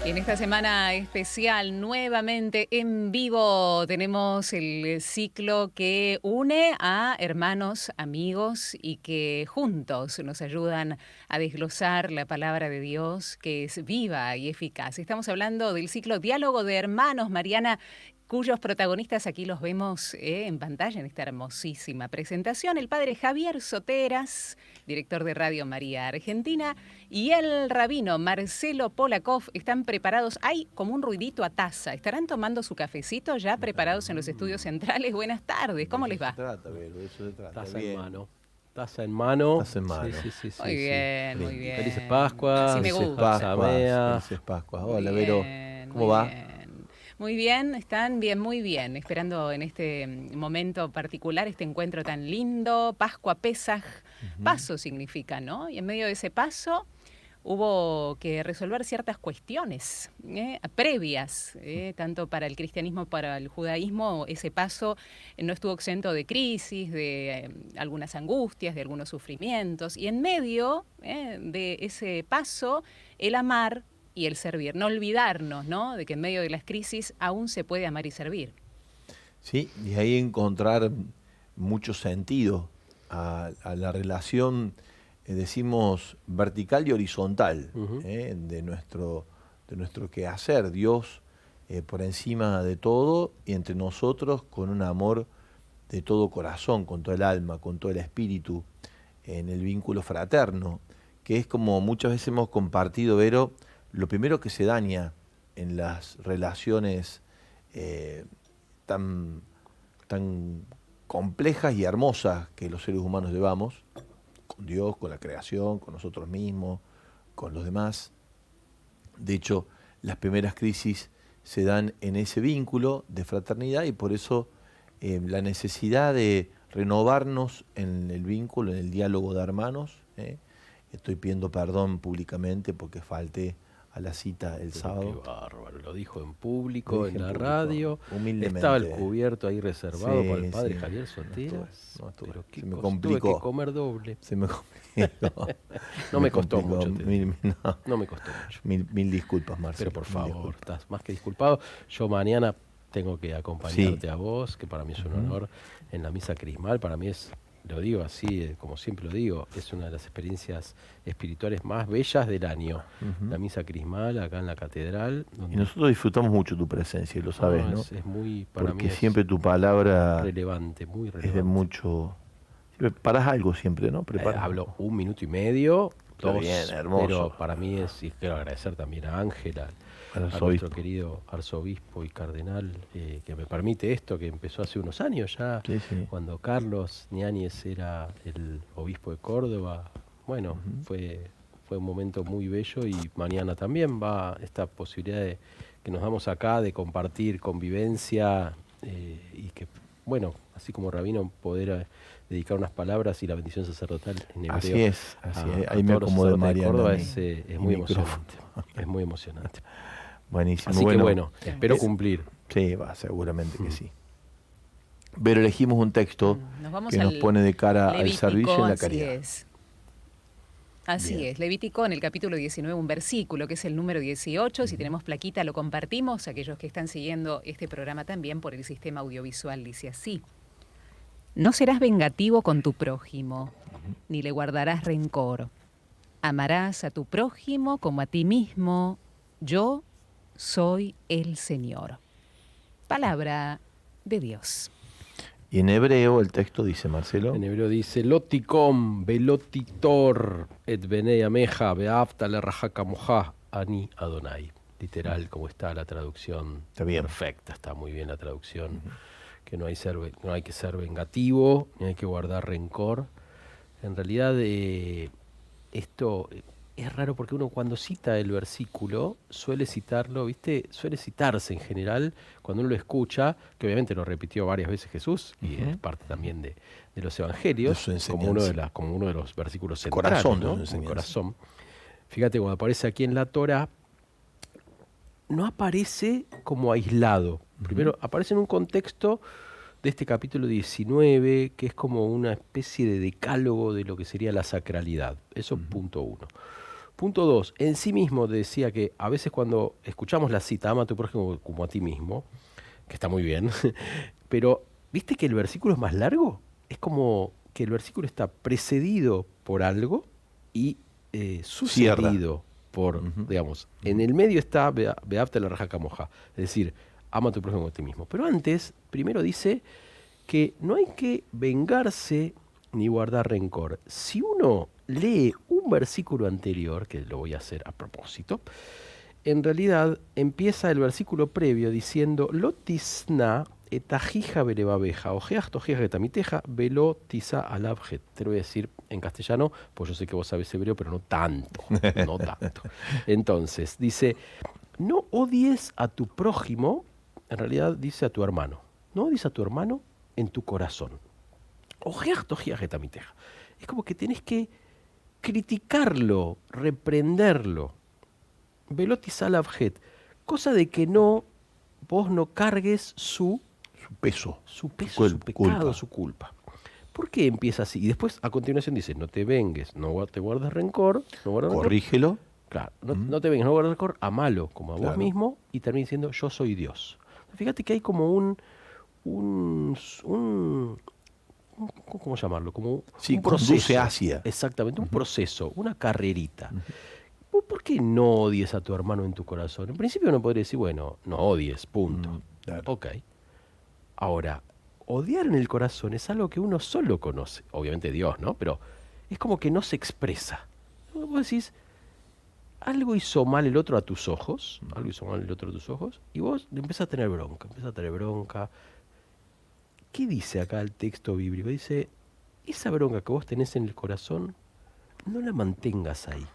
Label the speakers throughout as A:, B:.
A: Y en esta semana especial, nuevamente en vivo, tenemos el ciclo que une a hermanos, amigos y que juntos nos ayudan a desglosar la palabra de Dios, que es viva y eficaz. Estamos hablando del ciclo Diálogo de Hermanos, Mariana, cuyos protagonistas aquí los vemos en pantalla en esta hermosísima presentación. El padre Javier Soteras, director de Radio María Argentina, y el rabino Marcelo Polakov están preparados. Hay como un ruidito a taza. ¿Estarán tomando su cafecito ya preparados en los estudios centrales? Buenas tardes, ¿cómo les va?
B: De eso se trata, Vero, de eso se trata.
C: Taza
B: Bien.
C: en mano. Taza en mano.
B: Taza en mano.
C: Sí.
A: Muy bien, muy bien.
C: Felices Pascuas.
A: Así me
B: Felices
A: gusta.
B: Pascuas. Felices Pascuas. Hola,
A: Muy
B: Vero.
A: bien,
B: ¿Cómo
A: muy
B: va?
A: bien. Muy bien, están bien, muy bien. Esperando en este momento particular, este encuentro tan lindo. Pascua, Pesaj. Paso significa, ¿no? Y en medio de ese paso hubo que resolver ciertas cuestiones previas, tanto para el cristianismo como para el judaísmo. Ese paso no estuvo exento de crisis, de algunas angustias, de algunos sufrimientos. Y en medio de ese paso, el amar y el servir. No olvidarnos, ¿no?, de que en medio de las crisis aún se puede amar y servir.
B: Sí, y ahí encontrar mucho sentido a la relación, decimos, vertical y horizontal de nuestro quehacer. Dios por encima de todo y entre nosotros con un amor de todo corazón, con todo el alma, con todo el espíritu, en el vínculo fraterno, que es como muchas veces hemos compartido, Vero, lo primero que se daña en las relaciones tan complejas y hermosas que los seres humanos llevamos, con Dios, con la creación, con nosotros mismos, con los demás. De hecho, las primeras crisis se dan en ese vínculo de fraternidad y por eso la necesidad de renovarnos en el vínculo, en el diálogo de hermanos. Estoy pidiendo perdón públicamente porque falté a la cita el sábado.
C: Qué bárbaro, lo dijo en público, en la
B: público,
C: radio.
B: humildemente.
C: Estaba el cubierto ahí reservado
B: Sí,
C: para el padre
B: sí.
C: Javier Soteras.
B: No estuve.
C: Pero qué
B: Se me
C: cosa,
B: complicó.
C: tuve que comer doble.
B: Se me complicó.
C: No me costó
B: complicó.
C: mucho, te digo.
B: No.
C: No me costó mucho.
B: Mil disculpas, Marcelo.
C: Pero por
B: mil
C: favor,
B: disculpas.
C: estás más que disculpado. Yo mañana tengo que acompañarte
B: Sí.
C: a vos, que para mí es un honor, en la misa crismal. Para mí es, lo digo así, como siempre lo digo, es una de las experiencias espirituales más bellas del año. La misa crismal acá en la catedral.
B: Y nosotros disfrutamos mucho tu presencia, y lo sabes, ¿no?
C: Es muy, para
B: Porque
C: mí es
B: siempre tu palabra
C: relevante, muy relevante.
B: es de mucho... Siempre parás algo siempre, ¿no? Preparás.
C: Hablo 1 minuto y medio,
B: Está
C: 2,
B: bien, hermoso.
C: pero para mí es, y quiero agradecer también a Ángela, a
B: Arzobispo.
C: nuestro querido arzobispo y cardenal, que me permite esto, que empezó hace unos años ya,
B: Sí, sí.
C: cuando Carlos Ñáñez era el obispo de Córdoba. Bueno, fue un momento muy bello y mañana también va esta posibilidad de que nos damos acá, de compartir convivencia y que, bueno, así como rabino, poder dedicar unas palabras y la bendición sacerdotal en hebreo.
B: Así es, así es. Ahí
C: a
B: me
C: todos los
B: acomodé,
C: sacerdotes de
B: Mariana.
C: Córdoba
B: mi-
C: es
B: mi
C: muy
B: micrófono.
C: emocionante. Es muy emocionante.
B: Buenísimo.
C: Así que bueno, espero cumplir.
B: Sí, va, seguramente que sí. Pero elegimos un texto
A: Nos vamos
B: que nos
A: al
B: pone de cara al
A: Levítico,
B: servicio y la
A: así
B: caridad.
A: es. Así
B: Bien.
A: es, Levítico en el capítulo 19, un versículo que es el número 18. Si tenemos plaquita lo compartimos. Aquellos que están siguiendo este programa también por el sistema audiovisual dice así: no serás vengativo con tu prójimo, ni le guardarás rencor. Amarás a tu prójimo como a ti mismo. Yo soy el Señor. Palabra de Dios.
B: Y en hebreo el texto dice, Marcelo,
C: En hebreo dice, Loticom, velotitor, et benei ameja, beafta le rajacamoja, ani Adonai. Literal, como está la traducción.
B: Está bien.
C: Perfecta, está muy bien la traducción. Que no hay que ser vengativo, ni hay que guardar rencor. En realidad, esto es raro porque uno cuando cita el versículo suele citarlo, ¿viste? Suele citarse en general cuando uno lo escucha, que obviamente lo repitió varias veces Jesús y es parte también de los evangelios,
B: De su
C: como uno
B: enseñanza.
C: como uno de los versículos
B: El
C: centrales,
B: corazón de
C: ¿no?
B: su
C: Como
B: enseñanza.
C: corazón. Fíjate, cuando aparece aquí en la Torá, no aparece como aislado. Primero, aparece en un contexto de este capítulo 19, que es como una especie de decálogo de lo que sería la sacralidad. Eso punto 1. Punto 2, en sí mismo decía que a veces cuando escuchamos la cita, ama a tu prójimo como a ti mismo, que está muy bien, pero ¿viste que el versículo es más largo? Es como que el versículo está precedido por algo y sucedido por, digamos, en el medio está Beabte la raja camoja, es decir, ama a tu prójimo como a ti mismo. Pero antes, primero dice que no hay que vengarse ni guardar rencor. Si uno lee un versículo anterior, que lo voy a hacer a propósito, en realidad empieza el versículo previo diciendo Lotisna etajija berebabeja, ojeas tojeas getamiteja, velo tisa alabjet. Te lo voy a decir en castellano, pues yo sé que vos sabés hebreo, pero no tanto, no tanto. Entonces, dice, no odies a tu prójimo, en realidad dice a tu hermano, no odies a tu hermano en tu corazón. Ojeas tojeas getamiteja. Es como que tenés que criticarlo, reprenderlo. Velotis alabjet, cosa de que vos no cargues su
B: peso,
C: su pecado, culpa. Su culpa. ¿Por qué empieza así? Y después a continuación dice, no te vengues, no te guardes rencor,
B: corrígelo.
C: Rencor. Claro, no te vengues, no guardes rencor, amalo como a vos mismo y termina diciendo, yo soy Dios. Fíjate que hay como ¿cómo llamarlo? Como un proceso.
B: Hacia.
C: Exactamente, un proceso, una carrerita. ¿Por qué no odies a tu hermano en tu corazón? En principio uno podría decir, bueno, no odies, punto.
B: Claro.
C: Ok. Ahora, odiar en el corazón es algo que uno solo conoce. Obviamente Dios, ¿no? Pero es como que no se expresa. Vos decís, algo hizo mal el otro a tus ojos, y vos empezás a tener bronca, ¿Qué dice acá el texto bíblico? Dice, esa bronca que vos tenés en el corazón, no la mantengas ahí.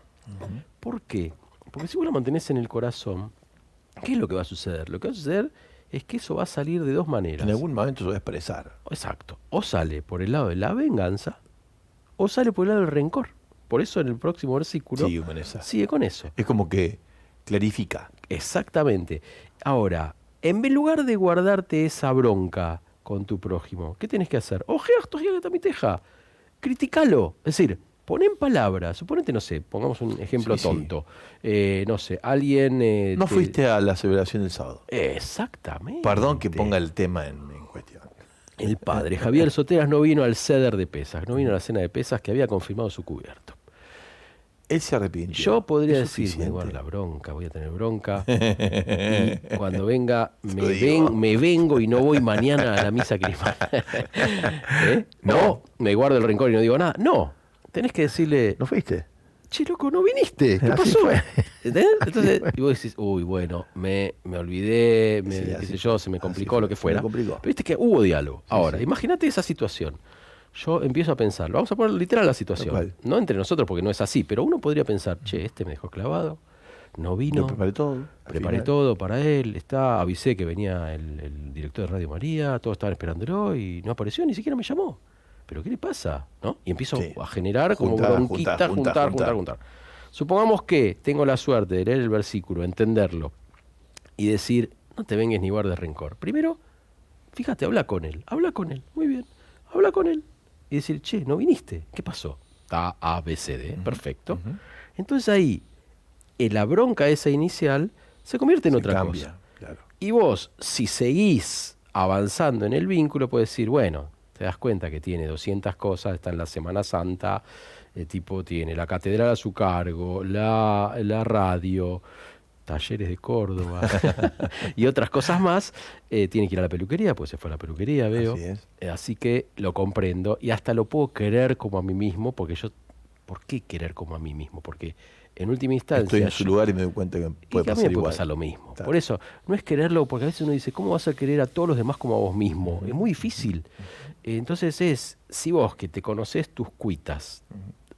C: ¿Por qué? Porque si vos la mantenés en el corazón, ¿qué es lo que va a suceder? Lo que va a suceder es que eso va a salir de dos maneras.
B: En algún momento se va a expresar.
C: Exacto. O sale por el lado de la venganza, o sale por el lado del rencor. Por eso en el próximo versículo sigue con eso.
B: Es como que clarifica.
C: Exactamente. Ahora, en lugar de guardarte esa bronca con tu prójimo, ¿qué tienes que hacer? Critícalo. Es decir, pon en palabras, suponete, no sé, pongamos un ejemplo tonto. No sé, alguien...
B: no fuiste a la celebración del sábado.
C: Exactamente.
B: Perdón que ponga el tema en cuestión.
C: El padre Javier Soteras no vino al ceder de Pesas, no vino a la cena de Pesas que había confirmado su cubierto.
B: Él se arrepintió.
C: Yo podría decir, me guarda la bronca, voy a tener bronca. Y cuando venga, me vengo y no voy mañana a la misa crismal. No, me guardo el rencor y no digo nada. No, tenés que decirle...
B: ¿No fuiste?
C: Che, loco, ¿no viniste? ¿Qué pasó? ¿Entendés? Entonces, y vos decís, uy, bueno, me olvidé, qué sé yo, se me complicó, lo que fuera. Pero viste que hubo diálogo. Ahora, imagínate esa situación. Yo empiezo a pensarlo. Vamos a poner literal la situación. No entre nosotros porque no es así, pero uno podría pensar, che, este me dejó clavado, no vino.
B: Yo preparé todo.
C: Preparé todo para él. Avisé que venía el director de Radio María, todos estaban esperándolo y no apareció, ni siquiera me llamó. ¿Pero qué le pasa? ¿No? Y empiezo a generar como bronquita, juntar. Supongamos que tengo la suerte de leer el versículo, entenderlo y decir, no te vengues ni guardes rencor. Primero, fíjate, habla con él, muy bien, habla con él. Y decir, che, no viniste, ¿qué pasó? A, B, C, D, perfecto. Entonces ahí, la bronca esa inicial se convierte en otra cosa.
B: Claro.
C: Y vos, si seguís avanzando en el vínculo, puedes decir, bueno, te das cuenta que tiene 200 cosas, está en la Semana Santa, tipo tiene la catedral a su cargo, la radio, talleres de Córdoba y otras cosas más, tiene que ir a la peluquería, pues se fue a la peluquería, veo.
B: Así es.
C: Así que lo comprendo y hasta lo puedo querer como a mí mismo, porque ¿por qué querer como a mí mismo? Porque en última instancia...
B: Estoy en su lugar y me doy cuenta que puede pasar igual.
C: Puede pasar lo mismo. Claro. Por eso, no es quererlo, porque a veces uno dice, ¿cómo vas a querer a todos los demás como a vos mismo? Es muy difícil. Entonces si vos que te conocés tus cuitas,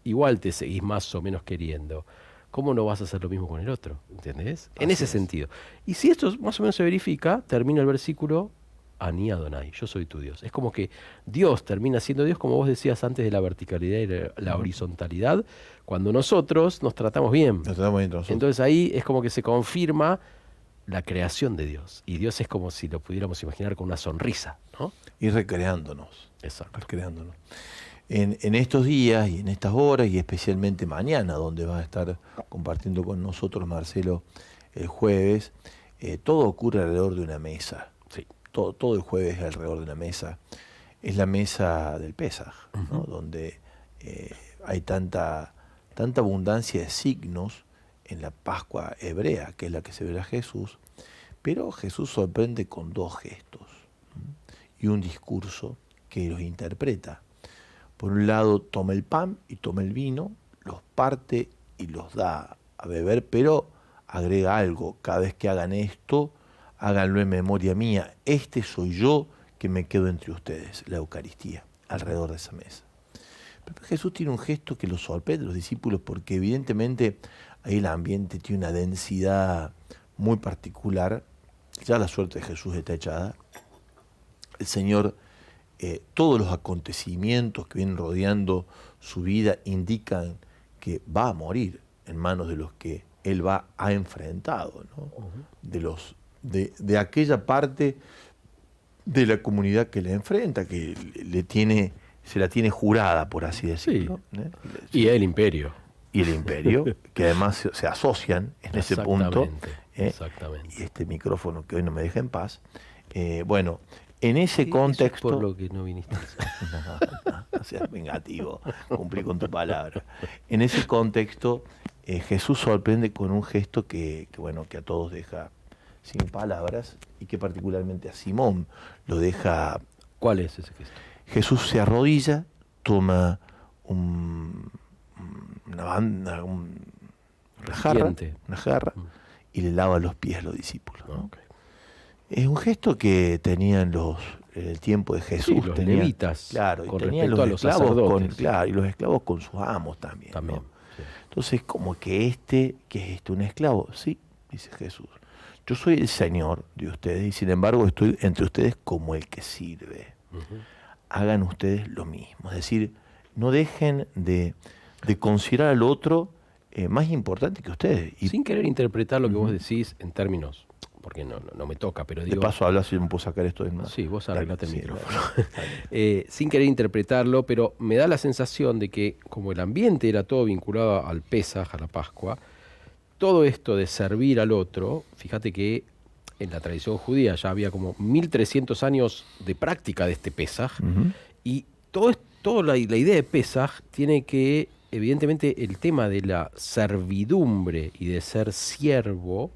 C: igual te seguís más o menos queriendo, ¿cómo no vas a hacer lo mismo con el otro? ¿Entendés? En ese sentido. Y si esto más o menos se verifica, termina el versículo, Ani Adonai, yo soy tu Dios. Es como que Dios termina siendo Dios, como vos decías antes de la verticalidad y la horizontalidad, cuando nosotros nos tratamos bien.
B: Nos tratamos bien nosotros.
C: Entonces ahí es como que se confirma la creación de Dios. Y Dios es como si lo pudiéramos imaginar con una sonrisa, ¿no?
B: Y recreándonos.
C: Exacto.
B: Recreándonos. en estos días y en estas horas, y especialmente mañana, donde va a estar compartiendo con nosotros Marcelo el jueves, todo ocurre alrededor de una mesa.
C: Sí.
B: Todo el jueves es alrededor de una mesa. Es la mesa del Pesaj, ¿no? Donde hay tanta abundancia de signos en la Pascua hebrea, que es la que celebra Jesús, pero Jesús sorprende con dos gestos y un discurso que los interpreta. Por un lado, toma el pan y toma el vino, los parte y los da a beber, pero agrega algo: cada vez que hagan esto, háganlo en memoria mía. Este soy yo que me quedo entre ustedes, la Eucaristía, alrededor de esa mesa. Pero Jesús tiene un gesto que los sorprende a los discípulos, porque evidentemente ahí el ambiente tiene una densidad muy particular. Ya la suerte de Jesús está echada. El Señor, todos los acontecimientos que vienen rodeando su vida indican que va a morir en manos de los que Él ha enfrentado, ¿no? De aquella parte de la comunidad que le enfrenta, que se la tiene jurada, por así decirlo.
C: Sí. Y el imperio.
B: Y el imperio, que además se asocian en ese punto.
C: Exactamente.
B: Y este micrófono que hoy no me deja en paz. Bueno, en ese contexto...
C: Eso es por lo que no viniste.
B: No seas vengativo, cumplí con tu palabra. En ese contexto, Jesús sorprende con un gesto que a todos deja sin palabras, y que particularmente a Simón lo deja...
C: ¿Cuál es ese gesto?
B: Jesús se arrodilla, toma una jarra y le lava los pies a los discípulos, ¿no?
C: Okay.
B: Es un gesto que tenían en el tiempo de Jesús.
C: Sí, los levitas,
B: claro,
C: con
B: y tenían
C: respecto
B: los
C: a los
B: esclavos
C: sacerdotes.
B: y los esclavos con sus amos también.
C: También,
B: ¿no?
C: sí.
B: Entonces, como que ¿qué es esto? ¿Un esclavo? Sí, dice Jesús. Yo soy el Señor de ustedes, y sin embargo estoy entre ustedes como el que sirve. Hagan ustedes lo mismo. Es decir, no dejen de considerar al otro más importante que ustedes. Y
C: sin querer interpretar lo que vos decís en términos, porque no me toca, pero digo...
B: De paso hablas si yo me puedo sacar esto de más.
C: Sí, vos arreglate el micrófono.
B: Dale.
C: Sin querer interpretarlo, pero me da la sensación de que como el ambiente era todo vinculado al Pesaj, a la Pascua, todo esto de servir al otro, fíjate que en la tradición judía ya había como 1300 años de práctica de este Pesaj, y toda la idea de Pesaj tiene que, evidentemente, el tema de la servidumbre y de ser siervo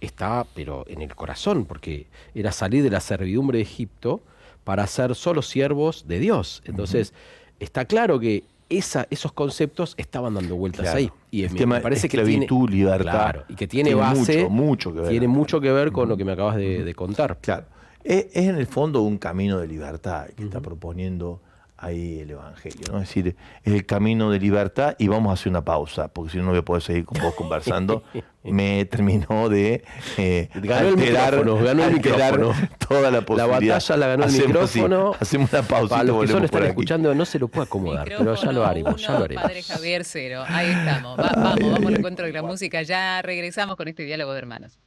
C: está, pero en el corazón, porque era salir de la servidumbre de Egipto para ser solo siervos de Dios. Entonces, está claro que esos conceptos estaban dando vueltas ahí. Y me parece que
B: esclavitud, libertad,
C: claro, y que tiene base,
B: mucho que ver.
C: Tiene mucho que ver con lo que me acabas de contar.
B: Claro. Es en el fondo un camino de libertad que está proponiendo ahí el Evangelio, ¿no? Es decir, es el camino de libertad, y vamos a hacer una pausa, porque si no, no voy a poder seguir con vos conversando. Me terminó de
C: alterar
B: toda la posibilidad.
C: La batalla la ganó el micrófono.
B: Hacemos una pausa.
C: Para los que solo están escuchando, no se lo puede acomodar, pero ya lo haremos.
A: Padre Javier, 0. Ahí estamos. Vamos al encuentro de la música. Ya regresamos con este diálogo de hermanos.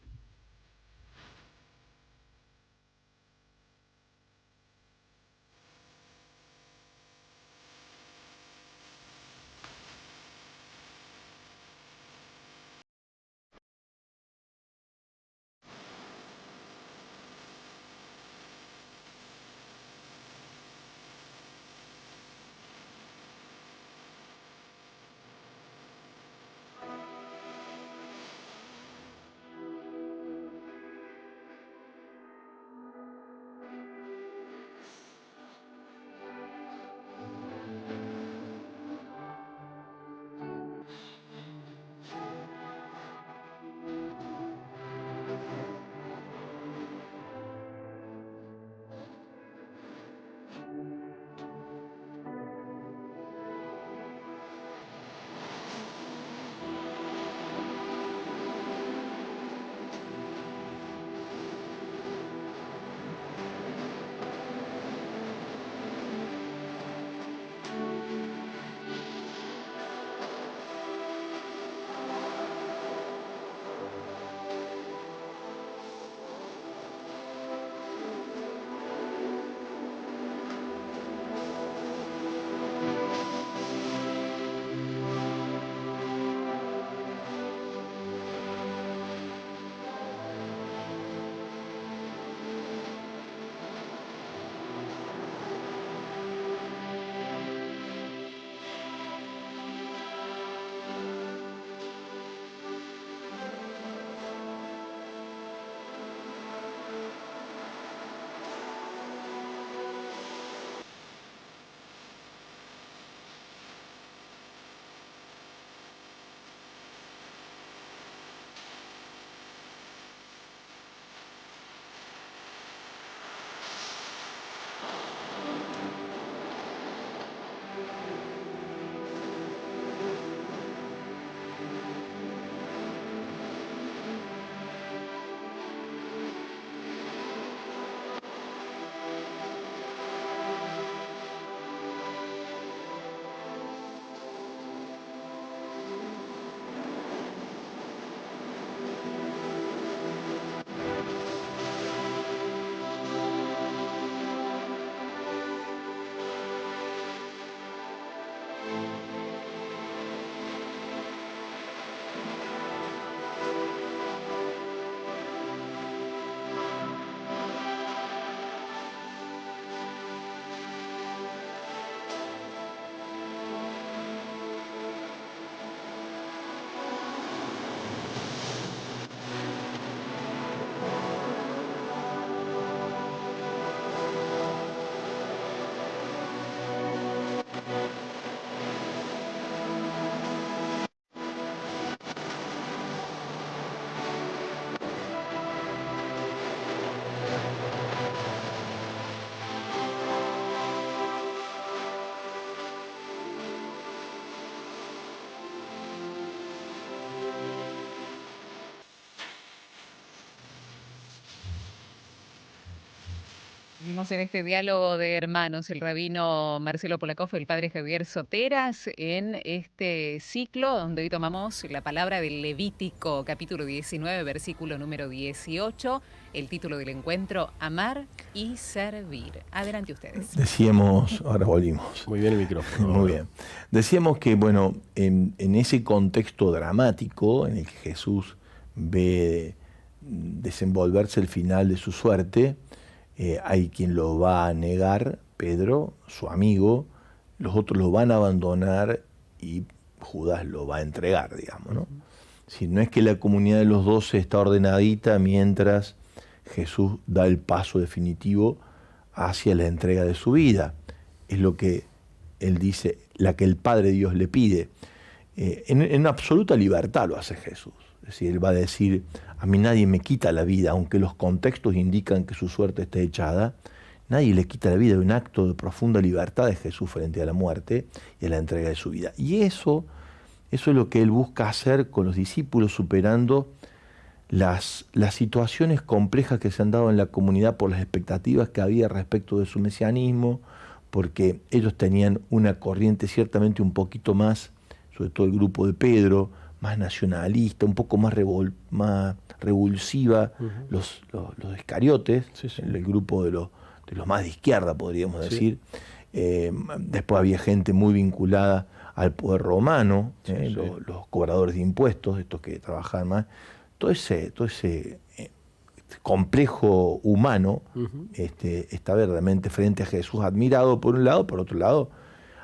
A: Vimos en este diálogo de hermanos el rabino Marcelo Polakoff, el padre Javier Soteras, en este ciclo donde hoy tomamos la palabra del Levítico, capítulo 19, versículo número 18, el título del encuentro, Amar y Servir. Adelante ustedes.
B: Decíamos, ahora volvimos.
C: Muy bien el micrófono.
B: Muy bien. Decíamos que, bueno, en ese contexto dramático en el que Jesús ve desenvolverse el final de su suerte, hay quien lo va a negar, Pedro, su amigo, los otros lo van a abandonar y Judas lo va a entregar, digamos, ¿no? Si no es que la comunidad de los 12 está ordenadita mientras Jesús da el paso definitivo hacia la entrega de su vida. Es lo que él dice, la que el Padre Dios le pide. En absoluta libertad lo hace Jesús. Es decir, él va a decir, a mí nadie me quita la vida, aunque los contextos indican que su suerte está echada, nadie le quita la vida. Hay un acto de profunda libertad de Jesús frente a la muerte y a la entrega de su vida. Y eso es lo que él busca hacer con los discípulos, superando las situaciones complejas que se han dado en la comunidad por las expectativas que había respecto de su mesianismo, porque ellos tenían una corriente ciertamente un poquito más, sobre todo el grupo de Pedro, más nacionalista, un poco más revulsiva, los iscariotes, sí, sí. El grupo de los más de izquierda, podríamos decir. Después había gente muy vinculada al poder romano, sí, sí. Los cobradores de impuestos, estos que trabajaban más. Todo ese complejo humano está verdaderamente frente a Jesús, admirado por un lado, por otro lado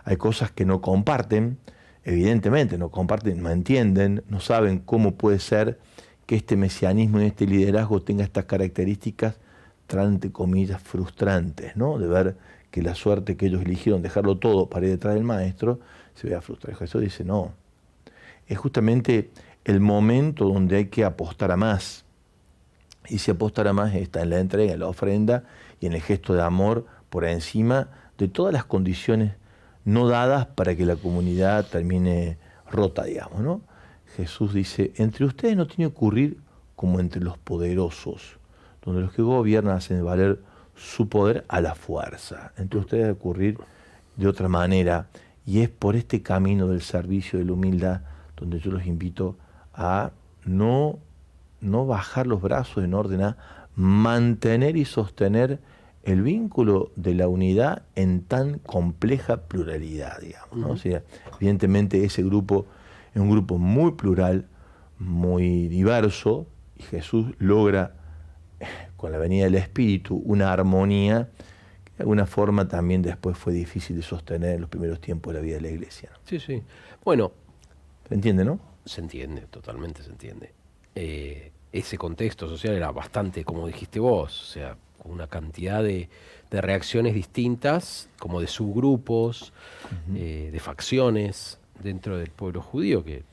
B: hay cosas que no comparten, evidentemente no comparten, no entienden, no saben cómo puede ser que este mesianismo y este liderazgo tenga estas características tan, entre comillas, frustrantes, ¿no? De ver que la suerte que ellos eligieron, dejarlo todo para ir detrás del maestro, se vea frustrada. Jesús dice, no, es justamente el momento donde hay que apostar a más. Y si apostar a más está en la entrega, en la ofrenda y en el gesto de amor por encima de todas las condiciones no dadas para que la comunidad termine rota, digamos, ¿no? Jesús dice, entre ustedes no tiene que ocurrir como entre los poderosos, donde los que gobiernan hacen valer su poder a la fuerza. Entre ustedes debe ocurrir de otra manera, y es por este camino del servicio, de la humildad, donde yo los invito a no bajar los brazos en orden a mantener y sostener el vínculo de la unidad en tan compleja pluralidad, digamos, ¿no? O sea, evidentemente ese grupo es un grupo muy plural, muy diverso, y Jesús logra, con la venida del Espíritu, una armonía que de alguna forma también después fue difícil de sostener en los primeros tiempos de la vida de la Iglesia, ¿no?
C: Sí, sí. Bueno.
B: ¿Se entiende, no?
C: Se entiende, totalmente se entiende. Ese contexto social era bastante, como dijiste vos, o sea, una cantidad de reacciones distintas, como de subgrupos, de facciones dentro del pueblo judío que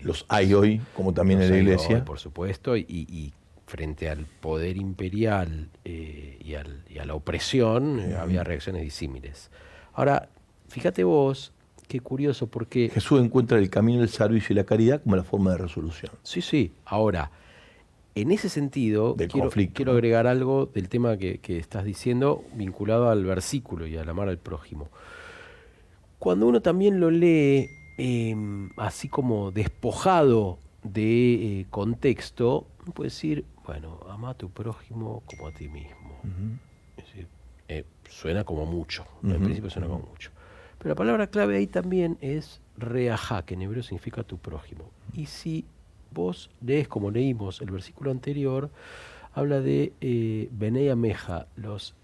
B: los hay hoy, como también en la Iglesia.
C: Hoy, por supuesto, y frente al poder imperial y a la opresión había reacciones disímiles. Ahora, fíjate vos, qué curioso, porque
B: Jesús encuentra el camino del servicio y la caridad como la forma de resolución.
C: Sí, sí. Ahora, en ese sentido, quiero agregar algo del tema que estás diciendo, vinculado al versículo y al amar al prójimo. Cuando uno también lo lee así como despojado de contexto, uno puede decir, bueno, ama a tu prójimo como a ti mismo. Es decir, suena como mucho, en principio suena como mucho. Pero la palabra clave ahí también es reajá, que en hebreo significa tu prójimo. Y si vos lees como leímos el versículo anterior, habla de Benei Ameja, los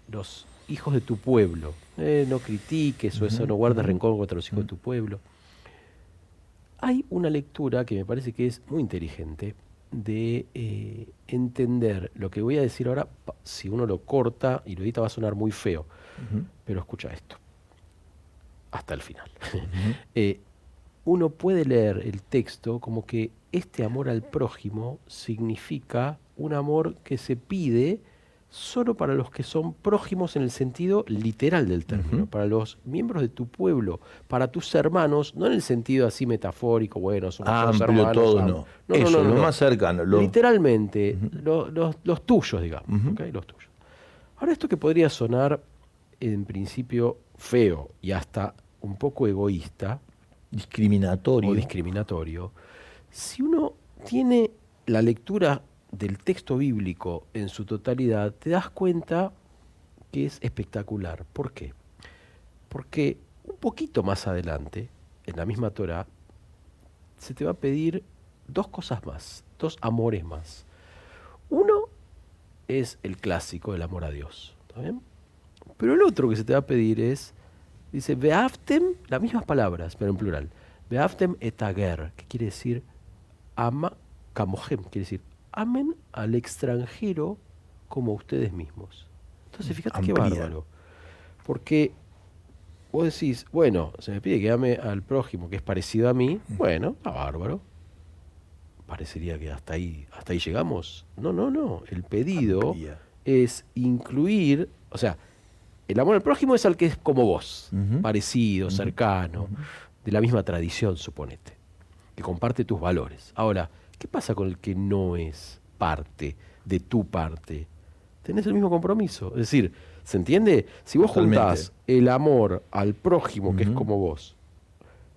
C: hijos de tu pueblo. No critiques o eso, no guardes rencor contra los hijos de tu pueblo. Hay una lectura que me parece que es muy inteligente de entender lo que voy a decir ahora. Si uno lo corta y lo edita va a sonar muy feo, pero escucha esto hasta el final. Uno puede leer el texto como que este amor al prójimo significa un amor que se pide solo para los que son prójimos en el sentido literal del término, para los miembros de tu pueblo, para tus hermanos, no en el sentido así metafórico, bueno, somos
B: amplio,
C: hermanos,
B: todo, no. Lo más cercano.
C: Literalmente, los tuyos, digamos, ¿okay? Los tuyos. Ahora, esto que podría sonar en principio feo y hasta un poco egoísta
B: Discriminatorio.
C: o discriminatorio, si uno tiene la lectura del texto bíblico en su totalidad, te das cuenta que es espectacular. ¿Por qué? Porque un poquito más adelante, en la misma Torá, se te va a pedir dos cosas más, dos amores más. Uno es el clásico, el amor a Dios, ¿está bien? Pero el otro que se te va a pedir es, dice, Ve'aftem, las mismas palabras, pero en plural. Ve'aftem et hager, que quiere decir, ama kamohem, quiere decir, amen al extranjero como ustedes mismos. Entonces, fíjate qué
B: Amplía.
C: bárbaro. Porque vos decís, bueno, se me pide que ame al prójimo que es parecido a mí, bueno, está bárbaro. Parecería que hasta ahí llegamos. No. El pedido
B: Amplía.
C: es incluir, o sea, el amor al prójimo es al que es como vos,
B: Ujú.
C: parecido, cercano, de la misma tradición, suponete, que comparte tus valores. Ahora, ¿qué pasa con el que no es parte de tu parte? Tenés el mismo compromiso. Es decir, ¿se entiende? Si vos
B: Totalmente.
C: juntás el amor al prójimo, que es como vos,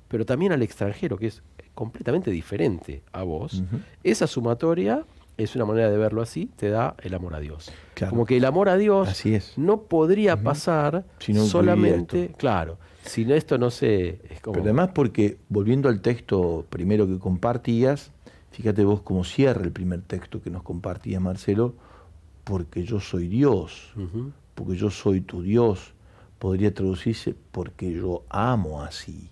C: pero también al extranjero, que es completamente diferente a vos, esa sumatoria es una manera de verlo así, te da el amor a Dios.
B: Claro.
C: Como que el amor a Dios
B: Así es.
C: no podría pasar
B: Si no
C: solamente,
B: incluiría esto.
C: claro, si no, esto no se... Es como,
B: Pero además porque, volviendo al texto primero que compartías, fíjate vos cómo cierra el primer texto que nos compartía Marcelo, porque yo soy Dios, porque yo soy tu Dios, podría traducirse porque yo amo así.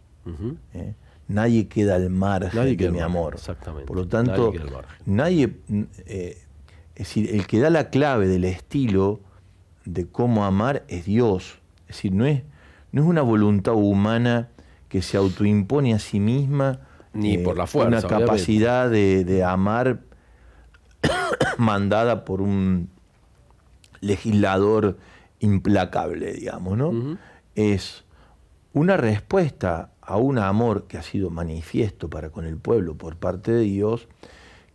B: ¿Eh? Nadie queda al margen
C: Nadie
B: de
C: queda al
B: mi
C: margen,
B: amor.
C: exactamente.
B: Por lo tanto,
C: Nadie queda al margen.
B: nadie, es decir, el que da la clave del estilo de cómo amar es Dios. Es decir, no es una voluntad humana que se autoimpone a sí misma
C: Ni por la fuerza,
B: una
C: obviamente.
B: capacidad de amar mandada por un legislador implacable, digamos, ¿no? Es una respuesta a un amor que ha sido manifiesto para con el pueblo por parte de Dios,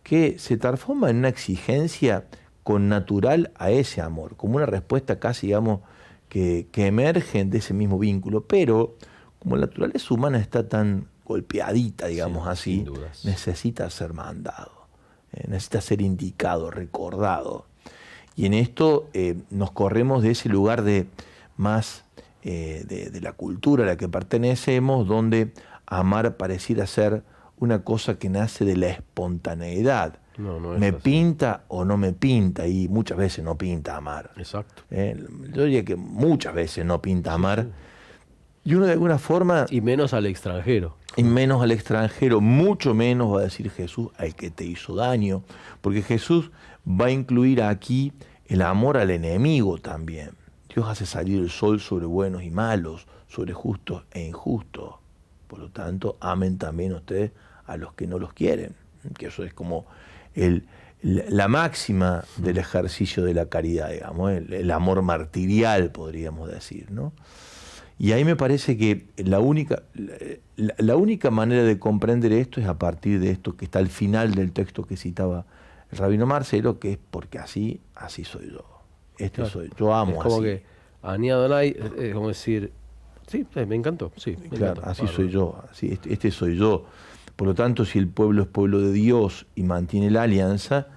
B: que se transforma en una exigencia connatural a ese amor, como una respuesta casi, digamos, que emerge de ese mismo vínculo, pero como la naturaleza humana está tan golpeadita, digamos
C: Sí,
B: así,
C: sin dudas.
B: necesita ser mandado, necesita ser indicado, recordado. Y en esto nos corremos de ese lugar de más de la cultura a la que pertenecemos, donde amar pareciera ser una cosa que nace de la espontaneidad.
C: No es
B: ¿Me
C: así.
B: pinta o no me pinta? Y muchas veces no pinta amar.
C: Exacto.
B: Yo diría que muchas veces no pinta amar. Y uno de alguna forma,
C: Y menos al extranjero.
B: y menos al extranjero, mucho menos va a decir Jesús al que te hizo daño, porque Jesús va a incluir aquí el amor al enemigo también. Dios hace salir el sol sobre buenos y malos, sobre justos e injustos. Por lo tanto, amen también ustedes a los que no los quieren, que eso es como la máxima del ejercicio de la caridad, digamos, el amor martirial, podríamos decir, ¿no? Y ahí me parece que la única manera de comprender esto es a partir de esto que está al final del texto que citaba el rabino Marcelo, que es porque así soy yo.
C: Claro.
B: Soy yo, amo
C: es como
B: así.
C: que Ani Adonai, es como decir, sí, me encantó, sí, me
B: Claro,
C: encantó,
B: así
C: bárbaro.
B: soy yo, así, este soy yo. Por lo tanto, si el pueblo es pueblo de Dios y mantiene la alianza,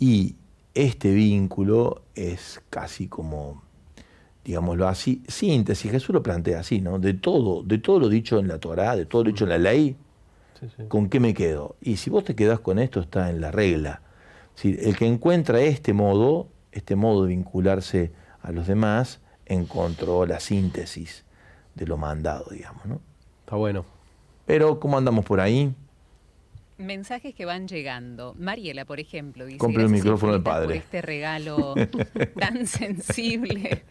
B: y este vínculo es casi como, digámoslo así, síntesis, Jesús lo plantea así, ¿no? De todo lo dicho en la Torá, de todo lo dicho en la ley,
C: Sí.
B: ¿con qué me quedo? Y si vos te quedás con esto, está en la regla. Si el que encuentra este modo de vincularse a los demás, encontró la síntesis de lo mandado, digamos, ¿no?
C: Está bueno.
B: Pero, ¿cómo andamos por ahí?
A: Mensajes que van llegando. Mariela, por ejemplo, dice:
B: Compre el
A: "Gracias
B: micrófono del
A: infinitas por
B: padre".
A: este regalo tan sensible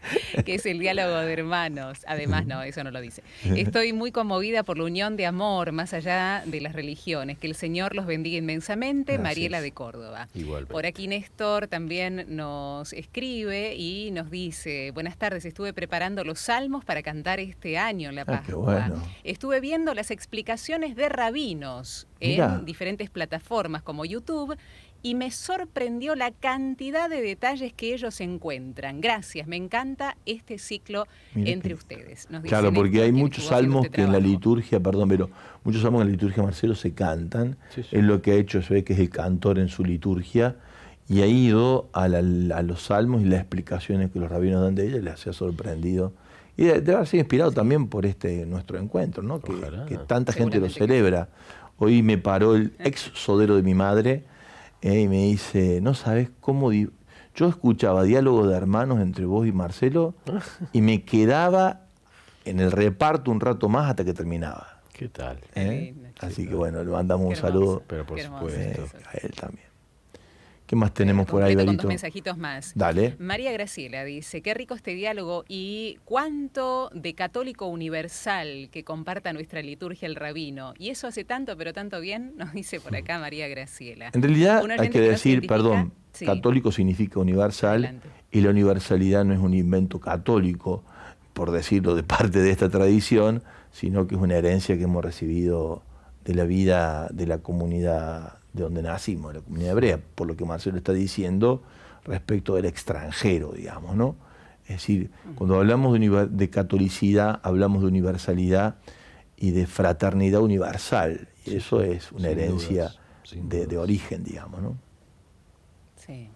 A: que es el diálogo de hermanos". Además, no, eso no lo dice. "Estoy muy conmovida por la unión de amor más allá de las religiones. Que el Señor los bendiga inmensamente".
B: Gracias.
A: Mariela de Córdoba.
C: Igualmente.
A: Por aquí Néstor también nos escribe y nos dice: "Buenas tardes, estuve preparando los salmos para cantar este año en la Pascua.
B: Qué bueno.
A: Estuve viendo las explicaciones de rabinos en
B: Mirá.
A: diferentes plataformas como YouTube y me sorprendió la cantidad de detalles que ellos encuentran. Gracias, me encanta este ciclo entre ustedes. Nos dice
B: claro, porque
A: Néstor,
B: hay
A: quien
B: muchos
A: estuvo haciendo
B: salmos
A: este
B: que en la
A: trabajo.
B: liturgia, perdón, pero muchos salmos en la liturgia, Marcelo, se cantan.
C: Sí, sí.
B: Es lo que ha hecho, se ve que es el cantor en su liturgia, y ha ido a los salmos y las explicaciones que los rabinos dan de ella, les ha sorprendido. Y debe haber sido inspirado también por nuestro encuentro, ¿no? Que tanta gente lo celebra. Hoy me paró el ex sodero de mi madre y me dice, no sabes cómo... Yo escuchaba diálogos de hermanos entre vos y Marcelo y me quedaba en el reparto un rato más hasta que terminaba.
C: ¿Qué tal?
B: Así que bueno, le mandamos un
A: Qué hermoso.
B: saludo
C: Pero por supuesto.
B: a él también. ¿Qué más tenemos por ahí,
A: Completo con
B: Berito?
A: 2 mensajitos más.
B: Dale.
A: María Graciela dice, qué rico este diálogo y cuánto de católico universal que comparta nuestra liturgia el rabino. Y eso hace tanto, pero tanto bien, nos dice por acá María Graciela.
B: En realidad
A: Un
B: hay
A: oyente
B: que
A: nos
B: decir,
A: identifica-
B: perdón,
A: Sí.
B: católico significa universal.
A: Adelante.
B: Y la universalidad no es un invento católico, por decirlo de parte de esta tradición, sino que es una herencia que hemos recibido de la vida de la comunidad de donde nacimos, de la comunidad hebrea, por lo que Marcelo está diciendo respecto del extranjero, digamos, ¿no? Es decir, cuando hablamos de catolicidad, hablamos de universalidad y de fraternidad universal, y eso es una
C: sin
B: herencia
C: dudas, sin
B: de
C: dudas.
B: origen, digamos, ¿no?
A: Sí.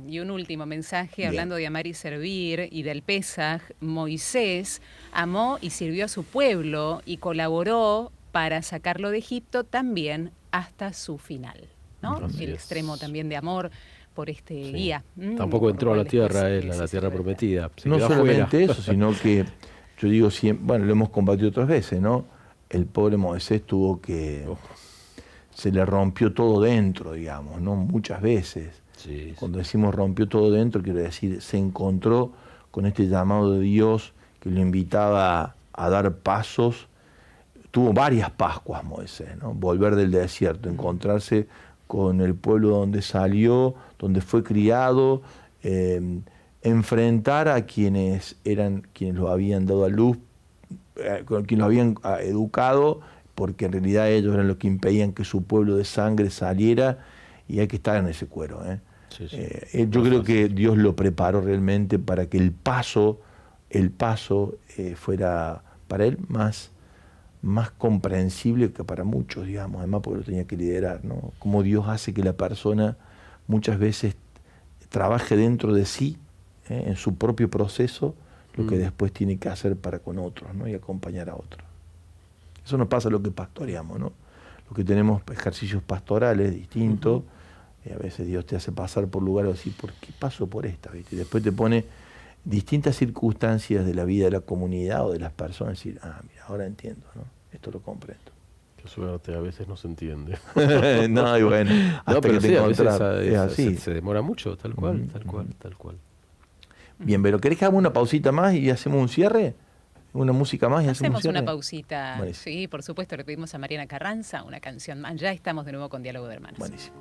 A: Y un último mensaje,
B: Bien.
A: hablando de amar y servir y del Pesaj, Moisés amó y sirvió a su pueblo y colaboró para sacarlo de Egipto también hasta su final, ¿no?
C: Así
A: El
C: es.
A: extremo también de amor por este
C: Sí.
A: guía.
C: Tampoco
A: por
C: entró a
A: lo
C: la
A: cual
C: tierra
A: después
C: él, a
A: se
C: la tierra
A: hizo
C: prometida. Se
B: No
C: quedó
B: solamente
C: afuera.
B: eso, sino que yo digo siempre, bueno, lo hemos combatido otras veces, ¿no? El pobre Moisés tuvo que... Se le rompió todo dentro, digamos, ¿no? Muchas veces.
C: Sí,
B: Cuando decimos rompió todo dentro, quiero decir, se encontró con este llamado de Dios que lo invitaba a dar pasos. Tuvo varias Pascuas Moisés, ¿no? Volver del desierto, encontrarse con el pueblo donde salió, donde fue criado, enfrentar a quienes lo habían dado a luz, con quienes lo habían educado, porque en realidad ellos eran los que impedían que su pueblo de sangre saliera, y hay que estar en ese cuero, ¿eh?
C: Sí, sí.
B: Yo creo que Dios lo preparó realmente para que el paso fuera para él más comprensible que para muchos, digamos, además porque lo tenía que liderar, ¿no? Cómo Dios hace que la persona muchas veces trabaje dentro de sí, en su propio proceso, lo que después tiene que hacer para con otros, ¿no? Y acompañar a otros. Eso nos pasa lo que pastoreamos, ¿no? Lo que tenemos ejercicios pastorales distintos, y a veces Dios te hace pasar por lugares así, ¿por qué paso por esta? ¿Viste? Y después te pone distintas circunstancias de la vida de la comunidad o de las personas, y decir, mira, ahora entiendo, ¿no? Esto lo comprendo.
C: Qué suerte, a veces no se entiende.
B: No, y bueno, hasta
C: No, pero
B: que te
C: sí, a veces
B: encontrás, es así.
C: se demora mucho, tal cual, tal cual, tal cual.
B: Bien, pero ¿querés que hagamos una pausita más y hacemos un cierre? ¿Una música más y hacemos un
A: Hacemos
B: cierre?
A: una pausita.
B: Buenísimo.
A: Sí, por supuesto, le pedimos a Mariana Carranza una canción más. Ya estamos de nuevo con Diálogo de Hermanos.
B: Buenísimo.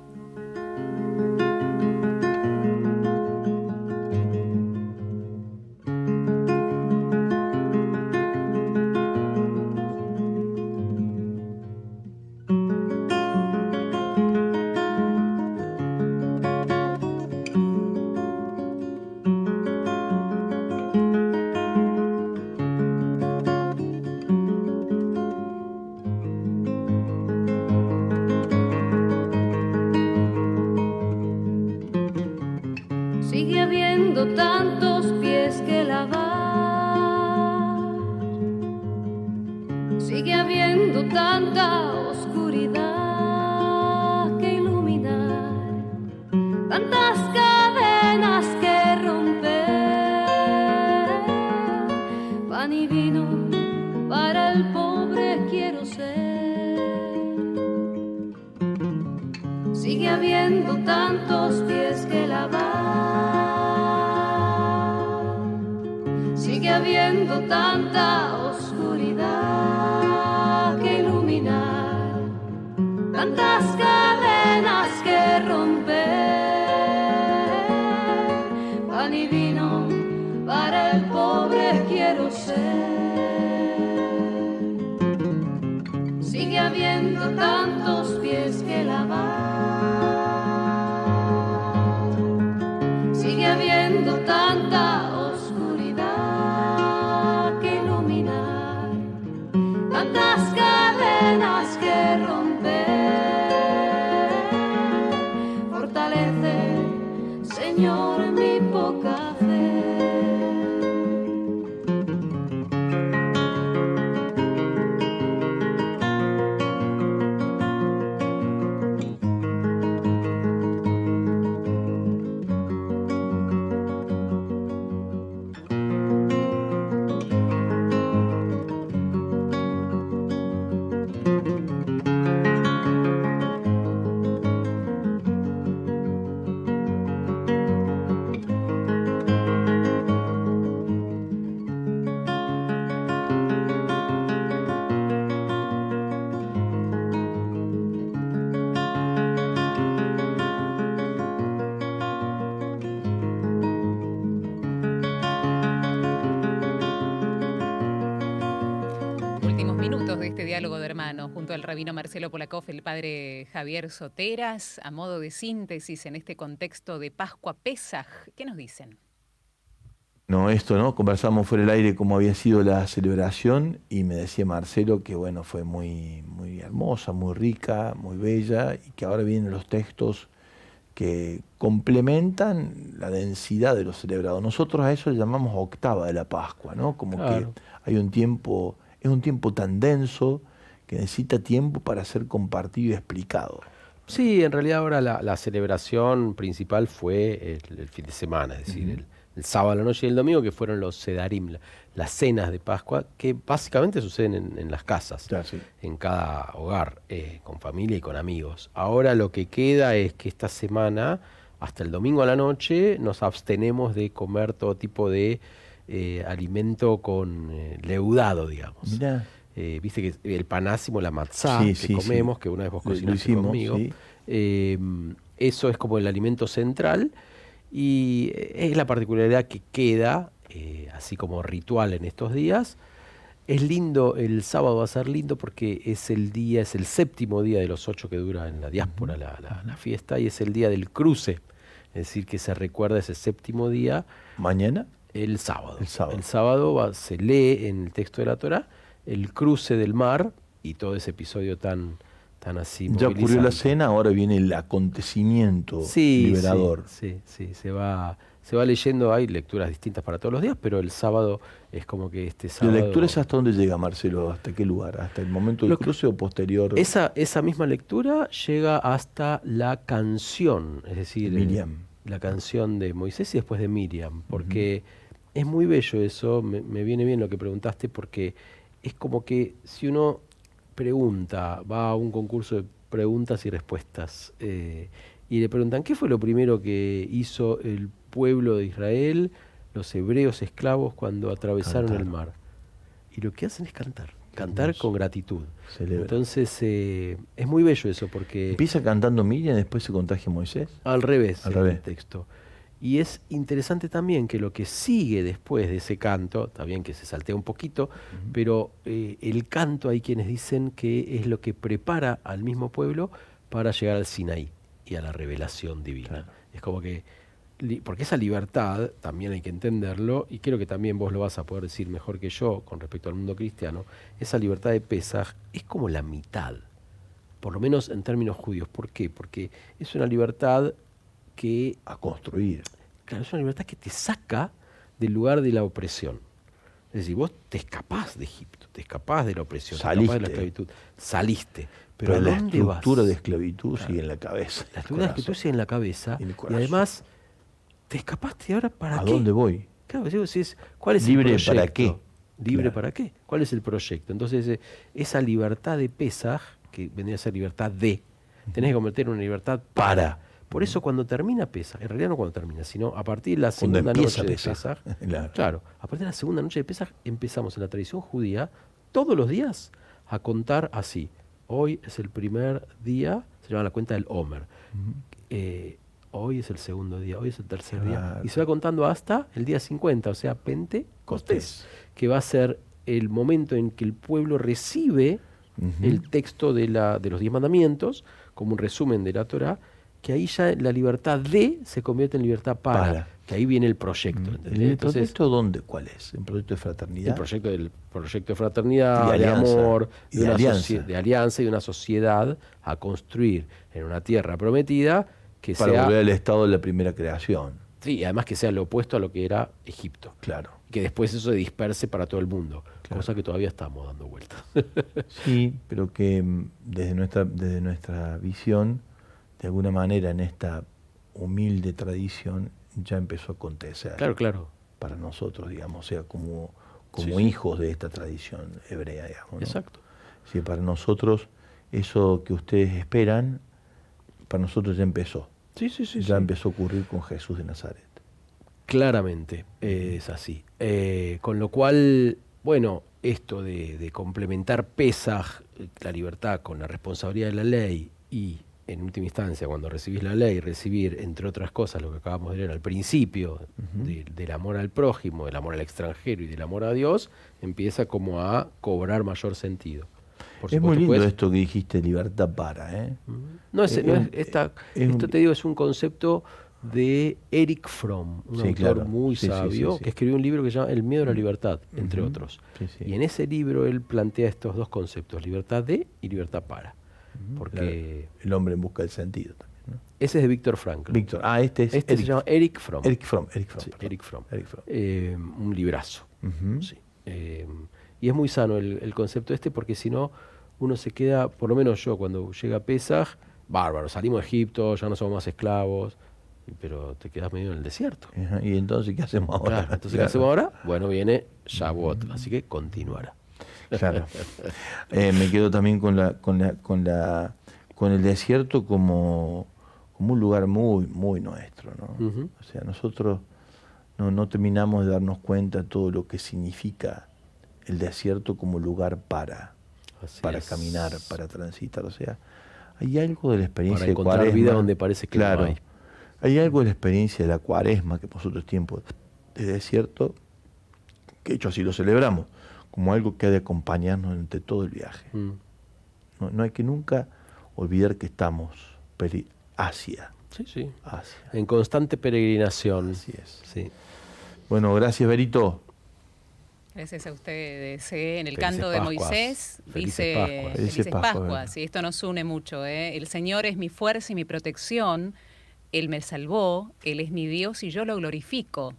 D: Sigue habiendo tantos pies que lavar, sigue habiendo tanta oscuridad que iluminar, tantas cadenas que romper. Pan y vino para el pobre quiero ser. Sigue habiendo tantos pies que lavar, sigue habiendo tanta oscuridad que iluminar, tantas cadenas que romper. Pan y vino para el pobre quiero ser. Sigue habiendo tantos pies que lavar, tantas cadenas que romper. Fortalece, Señor, mi poca fe.
A: Últimos minutos de este diálogo de hermanos junto al rabino Marcelo Polakov, el padre Javier Soteras, a modo de síntesis en este contexto de Pascua Pesaj. ¿Qué nos dicen?
B: No, esto, ¿no? Conversamos fuera del aire cómo había sido la celebración y me decía Marcelo que, bueno, fue muy, muy hermosa, muy rica, muy bella y que ahora vienen los textos que complementan la densidad de lo celebrado. Nosotros a eso le llamamos octava de la Pascua, ¿no? Como
C: Claro.
B: que hay un tiempo, es un tiempo tan denso que necesita tiempo para ser compartido y explicado.
C: Sí, en realidad ahora la celebración principal fue el fin de semana, es decir, el sábado a la noche y el domingo, que fueron los sedarim, las cenas de Pascua, que básicamente suceden en las casas,
B: Ya, sí.
C: en cada hogar, con familia y con amigos. Ahora lo que queda es que esta semana, hasta el domingo a la noche, nos abstenemos de comer todo tipo de alimento con leudado, digamos.
B: Mirá.
C: Viste que el panásimo, la matzá,
B: Sí,
C: que
B: sí,
C: comemos,
B: sí.
C: que una vez vos
B: Lo
C: cocinaste
B: hicimos,
C: conmigo,
B: sí.
C: eso es como el alimento central y es la particularidad que queda, así como ritual en estos días. Es lindo, el sábado va a ser lindo porque es el día, es el séptimo día de los 8 que dura en la diáspora la fiesta, y es el día del cruce, es decir, que se recuerda ese séptimo día.
B: ¿Mañana?
C: El sábado.
B: El sábado.
C: El sábado se lee en el texto de la Torá el cruce del mar y todo ese episodio tan así
B: Ya ocurrió la
C: movilizante.
B: cena, ahora viene el acontecimiento
C: Sí,
B: liberador.
C: sí, se va leyendo, hay lecturas distintas para todos los días, pero el sábado es como que este
B: ¿La
C: sábado...
B: lectura es hasta dónde llega, Marcelo? ¿Hasta qué lugar? ¿Hasta el momento del
C: Lo que-
B: cruce o posterior?
C: Esa misma lectura llega hasta la canción, es decir,
B: Miriam.
C: la canción de Moisés y después de Miriam, porque es muy bello eso, me viene bien lo que preguntaste, porque es como que si uno pregunta, va a un concurso de preguntas y respuestas, y le preguntan, ¿qué fue lo primero que hizo el pueblo de Israel, los hebreos esclavos, cuando atravesaron
B: Cantar.
C: el mar? Y lo que hacen es cantar
B: hermoso.
C: con gratitud.
B: Celebra.
C: Entonces, es muy bello eso, porque
B: Empieza cantando Miriam y después se contagia Moisés.
C: al revés
B: Al
C: en el
B: revés.
C: texto. Y es interesante también que lo que sigue después de ese canto, está bien que se saltea un poquito, pero el canto hay quienes dicen que es lo que prepara al mismo pueblo para llegar al Sinaí y a la revelación divina.
B: Claro.
C: Es como que, porque esa libertad también hay que entenderlo, y creo que también vos lo vas a poder decir mejor que yo con respecto al mundo cristiano, esa libertad de Pesaj es como la mitad, por lo menos en términos judíos. ¿Por qué? Porque es una libertad que,
B: A construir.
C: claro, es una libertad que te saca del lugar de la opresión. Es decir, vos te escapás de Egipto, te escapás de la opresión, te escapás de la
B: Saliste.
C: esclavitud, saliste. Pero
B: Pero
C: ¿a
B: la
C: dónde
B: estructura
C: vas?
B: de esclavitud sigue en la cabeza.
C: La
B: en el
C: estructura de esclavitud
B: corazón.
C: sigue en la cabeza,
B: En el
C: y
B: corazón.
C: además te escapaste, ¿ahora para
B: ¿A
C: qué?
B: dónde voy?
C: Claro, digo, si es, ¿cuál es
B: ¿Libre
C: el
B: para
C: proyecto?
B: qué?
C: ¿Libre
B: Claro.
C: para qué? ¿Cuál es el proyecto? Entonces, esa libertad de Pesaj, que vendría a ser libertad de, tenés que convertir en una libertad para. Por eso cuando termina Pesaj, en realidad no cuando termina, sino a partir de la
B: Cuando
C: segunda
B: empieza
C: noche de
B: Pesaj.
C: Pesaj, claro, a partir de la segunda noche de Pesaj empezamos en la tradición judía todos los días a contar así. Hoy es el primer día, se llama la cuenta del Omer. Hoy es el segundo día, hoy es el tercer día.
B: Claro.
C: Y se va contando hasta el día 50, o sea, Pentecostés,
B: Costés.
C: que va a ser el momento en que el pueblo recibe el texto de los 10 mandamientos, como un resumen de la Torá, que ahí ya la libertad de se convierte en libertad para. Que ahí viene el proyecto. ¿entendés?
B: ¿El
C: Entonces,
B: proyecto dónde? ¿Cuál es? ¿El proyecto de fraternidad?
C: el proyecto de fraternidad,
B: Y
C: de
B: alianza.
C: amor,
B: Y de alianza.
C: de alianza y de una sociedad a construir en una tierra prometida que
B: Para
C: sea,
B: volver al estado de la primera creación.
C: sí, además que sea lo opuesto a lo que era Egipto.
B: Claro.
C: Y que después eso se disperse para todo el mundo,
B: Claro.
C: cosa que todavía estamos dando vueltas.
B: Sí, pero que desde nuestra visión, de alguna manera en esta humilde tradición, ya empezó a acontecer.
C: Claro, claro.
B: Para nosotros, digamos, o sea, como
C: Sí, sí.
B: hijos de esta tradición hebrea, digamos, ¿no?
C: Exacto.
B: Sí, para nosotros, eso que ustedes esperan, para nosotros ya empezó.
C: Sí, sí, sí.
B: Ya
C: sí.
B: empezó a ocurrir con Jesús de Nazaret.
C: Claramente es así. Con lo cual, bueno, esto de complementar Pesaj, la libertad, con la responsabilidad de la ley y, en última instancia, cuando recibís la ley, recibir, entre otras cosas, lo que acabamos de leer al principio, del amor al prójimo, del amor al extranjero y del amor a Dios, empieza como a cobrar mayor sentido. Por
B: Es muy
C: supuesto,
B: lindo
C: pues,
B: esto que dijiste, libertad para, ¿eh?
C: esto te digo, es un concepto de Erich Fromm, un
B: Sí,
C: autor
B: claro.
C: muy
B: Sí, sí,
C: sabio,
B: sí, sí.
C: que escribió un libro que se llama El miedo a la libertad, entre otros.
B: Sí, sí.
C: Y en ese libro él plantea estos dos conceptos, libertad de y libertad para. Porque
B: El hombre en busca del sentido también, ¿no?
C: ese es de Víctor Frankl.
B: Víctor, este es
C: Este se llama Erich Fromm.
B: Erich Fromm.
C: Sí,
B: Perdón.
C: Erich Fromm.
B: Erich Fromm.
C: Un librazo.
B: Ujú.
C: Sí. Y es muy sano el concepto este, porque si no, uno se queda, por lo menos yo, cuando llega Pesaj, bárbaro, salimos de Egipto, ya no somos más esclavos, pero te quedas medio en el desierto.
B: Ajá, y entonces, ¿qué hacemos ahora?
C: Claro, entonces, ¿qué
B: Claro.
C: hacemos ahora? Bueno, viene Shavuot, así que continuará.
B: Claro. Me quedo también con el desierto como un lugar muy, muy nuestro, ¿no?
C: Ujú.
B: O sea, nosotros no terminamos de darnos cuenta de todo lo que significa el desierto como lugar para
C: Así es.
B: caminar, para transitar. O sea, hay algo de la experiencia
C: Para
B: de
C: encontrar
B: Cuaresma.
C: vida donde parece que
B: claro,
C: no hay.
B: Hay algo de la experiencia de la Cuaresma, que nosotros tiempo de desierto, que de hecho así lo celebramos, como algo que ha de acompañarnos durante todo el viaje.
C: Mm.
B: No hay que nunca olvidar que estamos hacia.
C: Sí, sí.
B: Hacia.
C: En constante peregrinación.
B: Así es.
C: Sí.
B: Bueno, gracias, Berito.
A: Gracias a ustedes. En el
C: Felices
A: canto de
C: Pascuas.
A: Moisés
C: Felices
A: dice
C: Pascuas.
B: Felices Pascuas,
A: Pascuas. Y esto nos une mucho. El Señor es mi fuerza y mi protección. Él me salvó. Él es mi Dios y yo lo glorifico.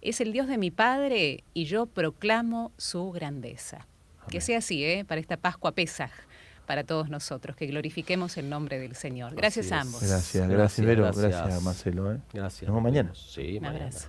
A: Es el Dios de mi Padre y yo proclamo su grandeza. Que sea así, para esta Pascua Pesaj, para todos nosotros, que glorifiquemos el nombre del Señor. Gracias
C: Así
A: a
C: es.
A: ambos.
B: Gracias, Vero.
C: Gracias.
B: Gracias, Marcelo.
C: Gracias.
B: Nos vemos mañana.
C: Sí,
A: Un
C: mañana.
A: abrazo.